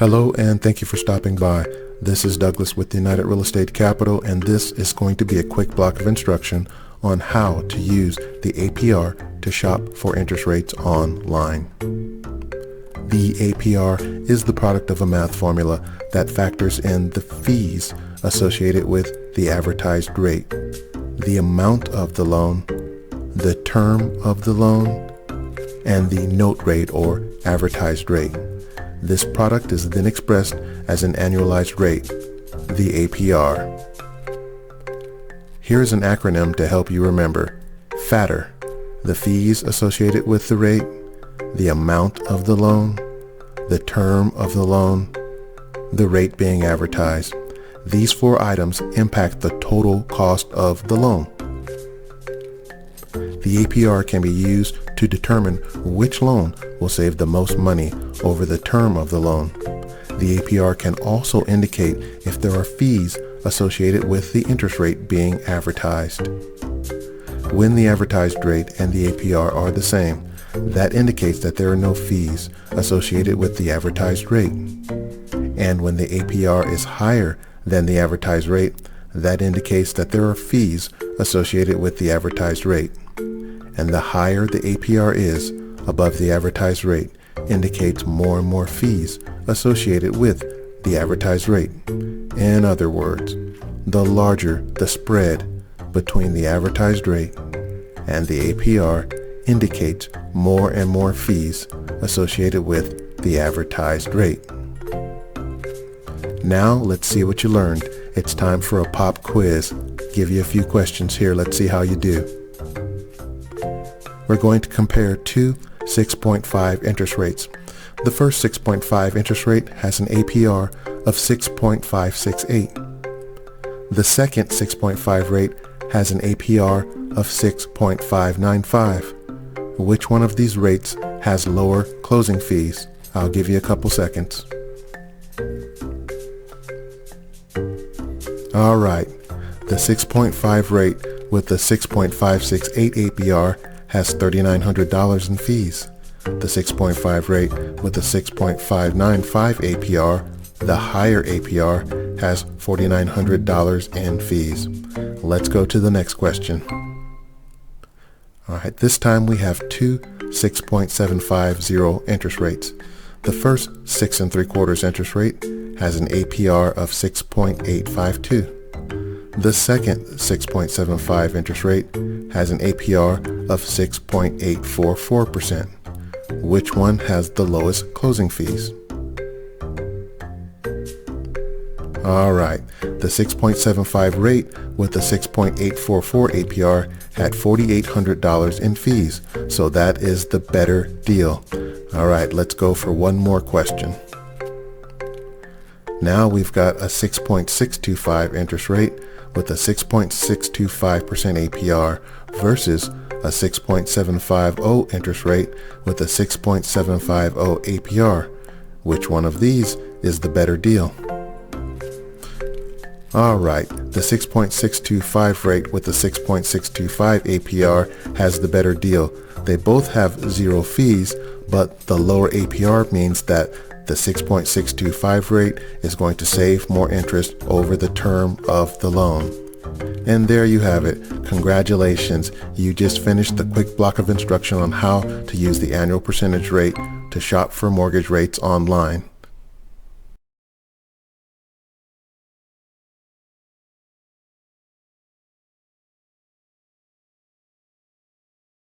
Hello and thank you for stopping by. This is Douglas with United Real Estate Capital, and this is going to be a quick block of instruction on how to use the APR to shop for interest rates online. The APR is the product of a math formula that factors in the fees associated with the advertised rate, the amount of the loan, the term of the loan, and the note rate or advertised rate. This product is then expressed as an annualized rate, the APR. Here's an acronym to help you remember. FATTER, the fees associated with the rate, the amount of the loan, the term of the loan, the rate being advertised. These four items impact the total cost of the loan. The APR can be used to determine which loan will save the most money over the term of the loan. The APR can also indicate if there are fees associated with the interest rate being advertised. When the advertised rate and the APR are the same, that indicates that there are no fees associated with the advertised rate. And when the APR is higher than the advertised rate, that indicates that there are fees associated with the advertised rate. And the higher the APR is above the advertised rate indicates more and more fees associated with the advertised rate. In other words, the larger the spread between the advertised rate and the APR indicates more and more fees associated with the advertised rate. Now let's see what you learned. It's time for a pop quiz. Give you a few questions here. Let's see how you do. We're going to compare two 6.5 interest rates. The first 6.5 interest rate has an APR of 6.568. The second 6.5 rate has an APR of 6.595. Which one of these rates has lower closing fees? I'll give you a couple seconds. All right, the 6.5 rate with the 6.568 APR has $3,900 in fees. The 6.5 rate with the 6.595 APR, the higher APR, has $4,900 in fees. Let's go to the next question. All right, this time we have two 6.750 interest rates. The first 6 3/4 interest rate has an APR of 6.852. The second 6.75 interest rate has an APR of 6.844%. Which one has the lowest closing fees? All right, the 6.75 rate with the 6.844 APR had $4,800 in fees, so that is the better deal. All right, let's go for one more question. Now we've got a 6.625 interest rate with a 6.625% APR versus a 6.750 interest rate with a 6.750 APR. Which one of these is the better deal? All right, the 6.625 rate with the 6.625 APR has the better deal. They both have zero fees, but the lower APR means that the 6.625 rate is going to save more interest over the term of the loan. And there you have it. Congratulations. You just finished the quick block of instruction on how to use the annual percentage rate to shop for mortgage rates online.